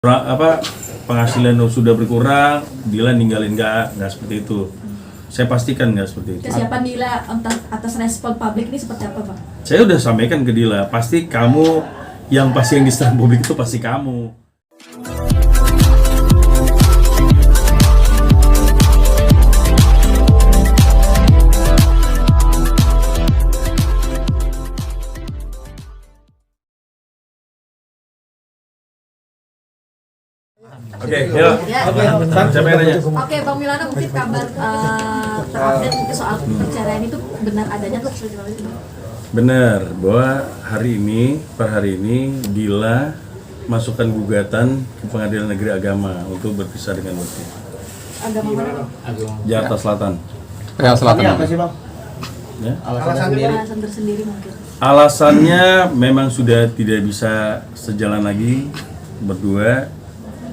penghasilan sudah berkurang, Dila ninggalin nggak seperti itu. Saya pastikan nggak seperti itu. Kesiapan Dila atas respon publik ini seperti apa, Pak? Saya udah sampaikan ke Dila, pasti kamu yang diserang publik itu pasti kamu. Oke, yuk. Siapa yang nanya? Oke, Bang Milana, mungkin kabar terupdate mungkin soal perceraian itu benar adanya tuh? Benar, bahwa per hari ini Dila masukkan gugatan ke Pengadilan Negeri Agama untuk berpisah dengan Bekti. Agama mana, Bang? Jakarta Selatan. Ya, Selatan. Apa sih, Bang? Ya? Alasan tersendiri mungkin. Alasannya memang sudah tidak bisa sejalan lagi berdua,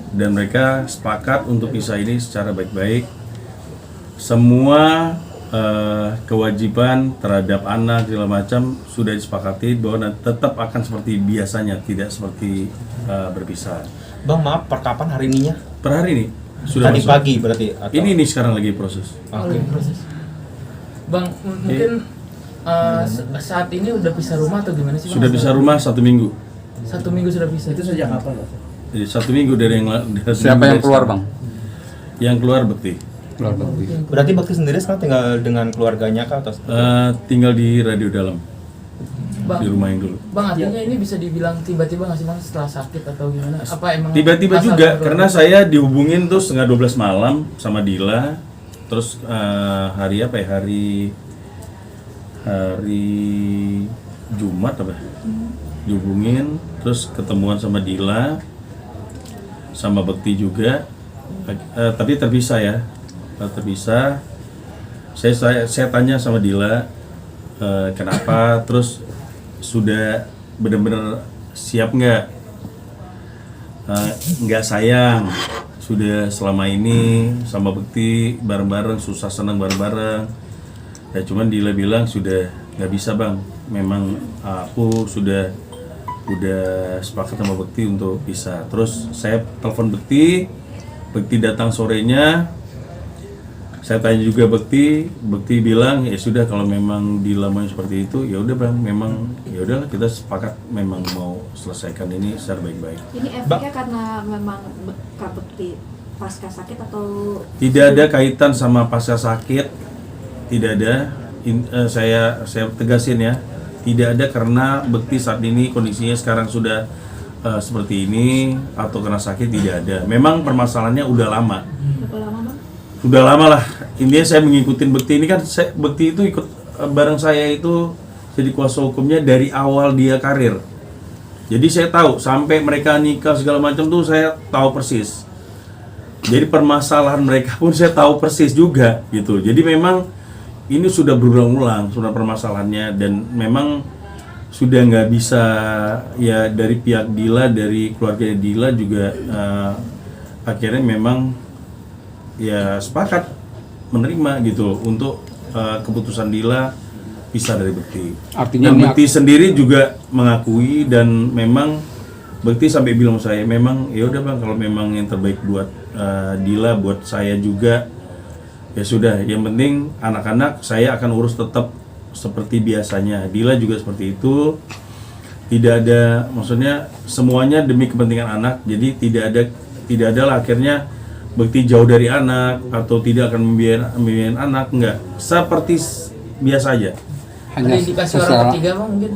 dan mereka sepakat untuk pisah ini secara baik-baik. Semua kewajiban terhadap anak segala macam sudah disepakati bahwa tetap akan seperti biasanya, tidak seperti berpisah. Bang, maaf, per kapan hari ininya? Per hari ini sudah Tadi masuk. pagi berarti? Atau? Ini sekarang lagi proses. Oke. Proses. Bang, mungkin saat ini udah pisah rumah atau gimana sih, Bang? Sudah pisah rumah 1 minggu. 1 minggu sudah pisah. Itu sejak kapan, Bang? Jadi 1 minggu dari yang Siapa yang keluar, Bang? Yang keluar Bekti. Keluar Bekti. Berarti Bekti sendiri sekarang tinggal dengan keluarganya kah atau? Tinggal di Radio Dalam, Bang, di rumah yang dulu. Bang, artinya ini bisa dibilang tiba-tiba nggak sih, Bang, setelah sakit atau gimana? Apa emang Tiba-tiba masalah juga, keluarga? karena saya dihubungin tuh setengah 12 malam sama Dila. Terus hari apa ya, hari Jumat apa, dihubungin, terus ketemuan sama Dila, sama Bekti juga, tapi terpisah ya, terpisah. Saya tanya sama Dila, kenapa, terus sudah benar-benar siap nggak sayang, sudah selama ini sama Bekti bareng-bareng, susah senang bareng-bareng. Ya cuman Dila bilang sudah nggak bisa, Bang, memang aku udah sepakat sama Bekti untuk pisah. Terus saya telepon Bekti datang sorenya. Saya tanya juga Bekti bilang ya sudah, kalau memang Dila mau seperti itu ya udah, Bang, memang ya udahlah, kita sepakat memang mau selesaikan ini secara baik-baik. Ini efeknya karena memang Kak Bekti pasca sakit atau? Tidak ada kaitan sama pasca sakit, tidak ada. Saya tegasin ya, tidak ada, karena Bekti saat ini kondisinya sekarang sudah seperti ini, atau kena sakit, tidak ada. Memang permasalahannya udah lama. Berapa lama, Bang? Sudah lama lah. Intinya saya mengikutin Bekti ini kan, Bekti itu ikut bareng saya itu jadi kuasa hukumnya dari awal dia karir. Jadi saya tahu sampai mereka nikah segala macam tuh saya tahu persis. Jadi permasalahan mereka pun saya tahu persis juga gitu. Jadi memang ini sudah berulang-ulang sudah permasalahannya, dan memang sudah nggak bisa ya, dari pihak Dila, dari keluarga Dila juga akhirnya memang ya sepakat menerima gitu untuk keputusan Dila pisah dari Bekti. Artinya dan Bekti sendiri juga mengakui, dan memang Bekti sampai bilang saya, memang ya udah, Bang, kalau memang yang terbaik buat Dila, buat saya juga, ya sudah, yang penting anak-anak saya akan urus tetap seperti biasanya. Dila juga seperti itu. Tidak ada, maksudnya semuanya demi kepentingan anak. Jadi tidak ada lah akhirnya Bekti jauh dari anak atau tidak akan membiarkan anak, enggak. Seperti biasa aja. Ada indikasi orang ketiga, Bang, mungkin?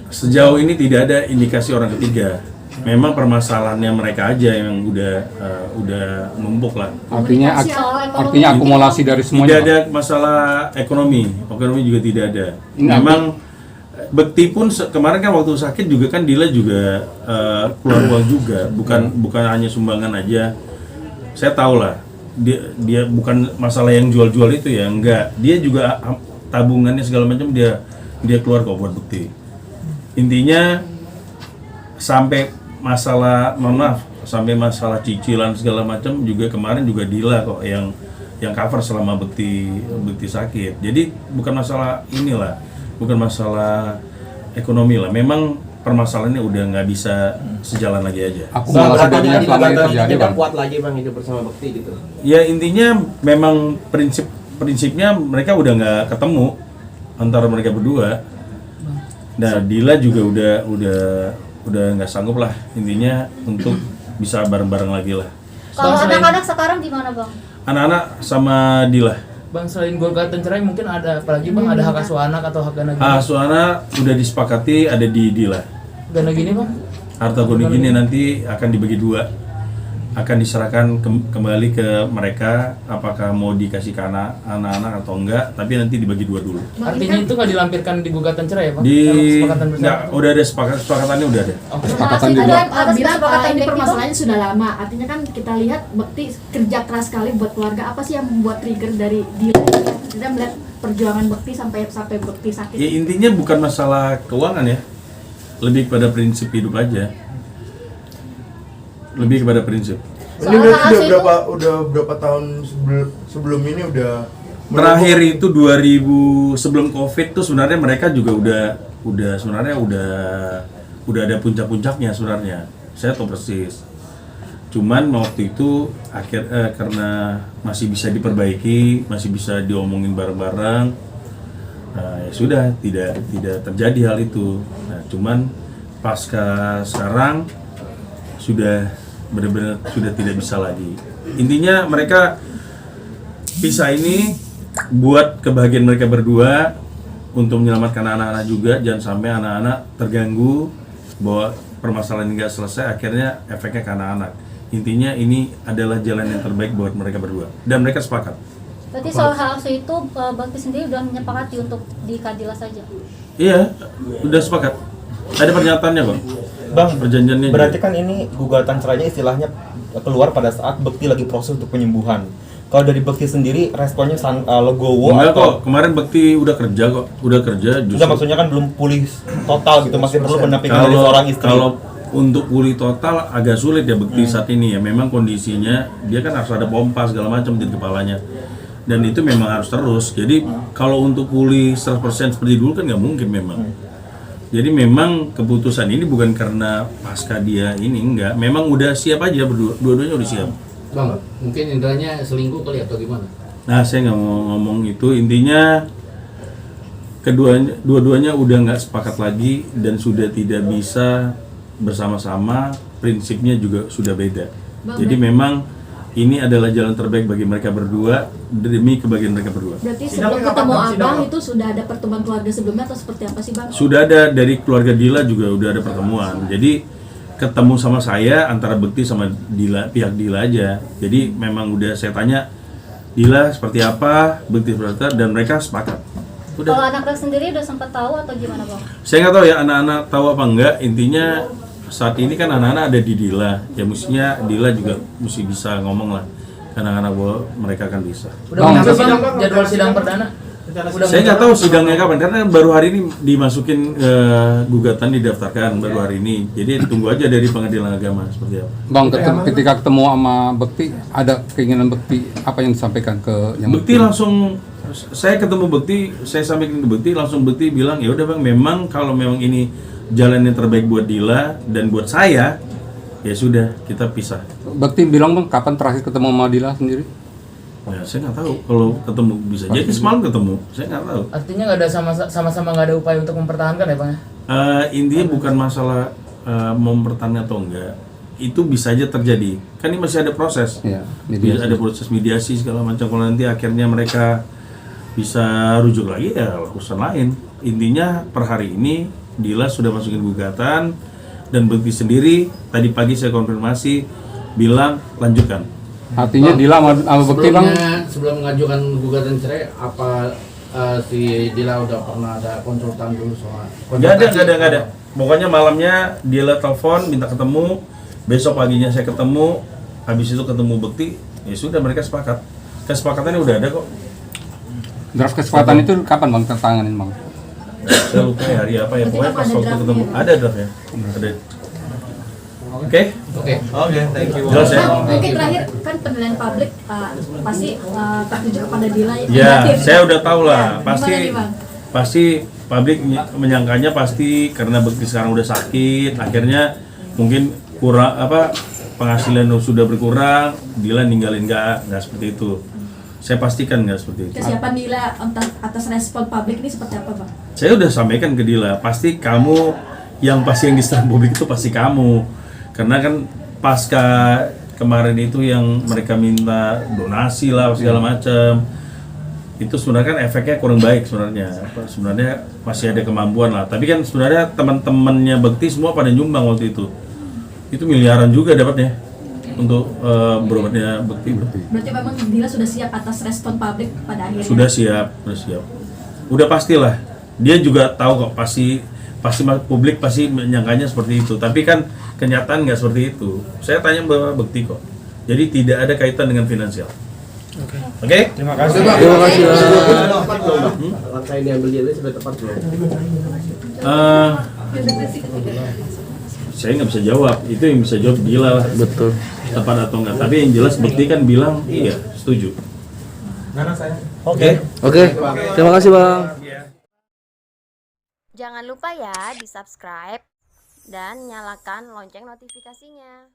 Sejauh ini tidak ada indikasi orang ketiga. Memang permasalahannya mereka aja yang udah numpuk lah. Artinya akumulasi dari semuanya. Tidak ada masalah ekonomi juga tidak ada. Memang Bekti pun kemarin kan waktu sakit juga kan Dila juga keluar uang juga, bukan hanya sumbangan aja. Saya tahu lah, dia bukan masalah yang jual-jual itu ya, enggak. Dia juga tabungannya segala macam dia keluar kok buat Bekti. Intinya sampai masalah masalah cicilan segala macam juga kemarin juga Dila kok yang cover selama Bekti sakit. Jadi bukan masalah inilah, bukan masalah ekonomi lah. Memang permasalahannya udah nggak bisa sejalan lagi aja. Akumulasi dari yang selama ini terjadi kita bang. kuat lagi bang hidup bersama Bekti gitu. Ya intinya memang prinsipnya mereka udah nggak ketemu antara mereka berdua. Nah Dila juga udah nggak sanggup lah intinya untuk bisa bareng-bareng lagi lah. Kalau Bang, selain- anak-anak sekarang gimana bang? Anak-anak sama Dila. Bang, selain gugatan cerai mungkin ada apalagi bang, ada hak asuh anak atau hak gana gini? Suara udah disepakati ada di Dila. Gana gini bang? Harta gono gini nanti akan dibagi dua, akan diserahkan kembali ke mereka apakah mau dikasih ke anak-anak atau enggak, tapi nanti dibagi dua dulu. Artinya itu nggak dilampirkan di gugatan cerai ya bang? Di Dalam kesepakatan bersama? enggak, udah ada sepakatannya udah ada. Oke. Kesepakatan Masih juga. ada Bilang kesepakatan ini baik itu? permasalahannya sudah lama. Artinya kan kita lihat Bekti kerja keras sekali buat keluarga. Apa sih yang membuat trigger dari Dila? Kita melihat perjuangan Bekti sampai Bekti sakit. Ya intinya bukan masalah keuangan ya, lebih kepada prinsip hidup aja. Lebih kepada prinsip. Ini Soal berarti hak asuh udah berapa tahun sebelum ini udah Terakhir itu 2000 sebelum Covid tuh sebenarnya mereka juga udah ada puncak-puncaknya sebenarnya. Saya tahu persis. Cuman waktu itu karena masih bisa diperbaiki, masih bisa diomongin bareng-bareng. Nah, ya sudah tidak terjadi hal itu. Nah, cuman pasca sekarang sudah benar-benar sudah tidak bisa lagi. Intinya mereka pisah ini buat kebahagiaan mereka berdua, untuk menyelamatkan anak-anak juga, jangan sampai anak-anak terganggu bahwa permasalahan ini nggak selesai, akhirnya efeknya ke anak-anak. Intinya ini adalah jalan yang terbaik buat mereka berdua dan mereka sepakat. Berarti soal hak asuh itu Bakti sendiri udah menyepakati untuk di Kadila saja. Iya, udah sepakat. Ada pernyataannya kok. Bang, Perjanjiannya berarti juga. kan ini gugatan cerainya istilahnya keluar pada saat Bekti lagi proses untuk penyembuhan. Kalau dari Bekti sendiri responnya legowo Enggak atau kok, kemarin Bekti udah kerja kok, udah kerja justru. enggak, maksudnya kan belum pulih total gitu, masih perlu pendampingan dari seorang istri. Kalau untuk pulih total agak sulit ya Bekti saat ini ya. Memang kondisinya dia kan harus ada pompa segala macam di kepalanya. Dan itu memang harus terus. Jadi kalau untuk pulih 100% seperti dulu kan nggak mungkin memang. Jadi memang keputusan ini bukan karena pasca dia ini, enggak. Memang udah siap aja dua-duanya udah siap. Bang, mungkin indranya selingkuh kali atau gimana? Nah, saya nggak mau ngomong itu. Intinya dua-duanya udah nggak sepakat lagi dan sudah tidak bisa bersama-sama. Prinsipnya juga sudah beda. Jadi memang ini adalah jalan terbaik bagi mereka berdua demi kebahagiaan mereka berdua. Berarti sebelum ketemu Abang itu sudah ada pertemuan keluarga sebelumnya atau seperti apa sih Bang? Sudah ada dari keluarga Dila juga udah ada pertemuan. Jadi ketemu sama saya antara Bekti sama Dila, pihak Dila aja. Jadi memang udah saya tanya Dila seperti apa, Bekti seperti apa, dan mereka sepakat. Kalau Udah. anak-anak sendiri udah sempat tahu atau gimana bang? Saya nggak tahu ya anak-anak tahu apa enggak. Intinya saat ini kan anak-anak ada di Dila. Ya mestinya Dila juga mesti bisa ngomong lah. Anak-anak bahwa mereka akan bisa. Udah muncul bang jadwal sidang perdana? Saya nggak tahu sidangnya kapan karena baru hari ini dimasukin gugatan didaftarkan baru hari ini. Jadi tunggu aja dari pengadilan agama seperti apa. Bang, ketika ketemu sama Bekti, ada keinginan Bekti apa yang disampaikan ke yang Bekti langsung, saya ketemu Bekti, saya sampaikan ke Bekti, langsung Bekti bilang ya udah bang, memang kalau memang ini jalan yang terbaik buat Dila dan buat saya, ya sudah kita pisah. Bekti bilang bang, kapan terakhir ketemu sama Dila sendiri? Ya saya nggak tahu kalau ketemu bisa. Jadi semalam ketemu, saya nggak tahu. Artinya nggak ada sama-sama nggak ada upaya untuk mempertahankan ya bang ya? Intinya bukan masalah mempertahankan atau enggak, itu bisa aja terjadi. Kan ini masih ada proses. Iya, Bisa ada proses mediasi segala macam. Kalau nanti akhirnya mereka bisa rujuk lagi ya urusan lain. Intinya per hari ini Dila sudah masukin gugatan dan Bekti sendiri tadi pagi saya konfirmasi bilang lanjutkan. Artinya Dila sama Bekti bang? Sebelum mengajukan gugatan cerai, apa si Dila udah pernah ada konsultan dulu soal? Nggak ada. Pokoknya malamnya Dila telepon minta ketemu, besok paginya saya ketemu, habis itu ketemu Bekti, ya sudah mereka sepakat. Kesepakatannya udah ada kok. Draft kesepakatan itu kapan bang tertanganin bang? Saya lupa ya hari apa ya, Berarti pokoknya apa pas ada waktu draftnya, ketemu Bang? ada draft ya. Ada. Oke, Oke. Oke, thank you. jelas ya. Bang, mungkin terakhir kan penilaian publik pasti tertuju kepada Dila yang Ya, negatif. saya udah tahu lah. Ya, Pasti gimana nih, Bang? pasti publik menyangkanya pasti karena Bekti sekarang udah sakit, akhirnya mungkin kurang penghasilan sudah berkurang, Dila ninggalin, nggak seperti itu. Saya pastikan nggak seperti itu. Kesiapan Dila atas respon publik ini seperti apa, Bang? Saya udah sampaikan ke Dila, pasti kamu yang diserang publik itu pasti kamu, karena kan pasca kemarin itu yang mereka minta donasi lah segala macam, itu sebenarnya kan efeknya kurang baik sebenarnya. Sebenarnya masih ada kemampuan lah, tapi kan sebenarnya teman-temannya Bekti semua pada nyumbang waktu itu miliaran juga dapatnya untuk berobatnya Bekti. Berarti memang Dila sudah siap atas respon publik pada akhirnya? Sudah siap. Udah pastilah. Dia juga tahu kok, pasti publik pasti menyangkanya seperti itu. Tapi kan kenyataan nggak seperti itu. Saya tanya Mbak Bekti kok. Jadi tidak ada kaitan dengan finansial. Oke? Terima kasih. Terima kasih. Langkah yang diambil dia sudah tepat belum? Saya nggak bisa jawab. Itu yang bisa jawab Dila lah. Betul. Tepat atau enggak. Tapi yang jelas Bekti kan bilang iya, setuju. Oke. Terima kasih, Bang. Jangan lupa ya di subscribe dan nyalakan lonceng notifikasinya.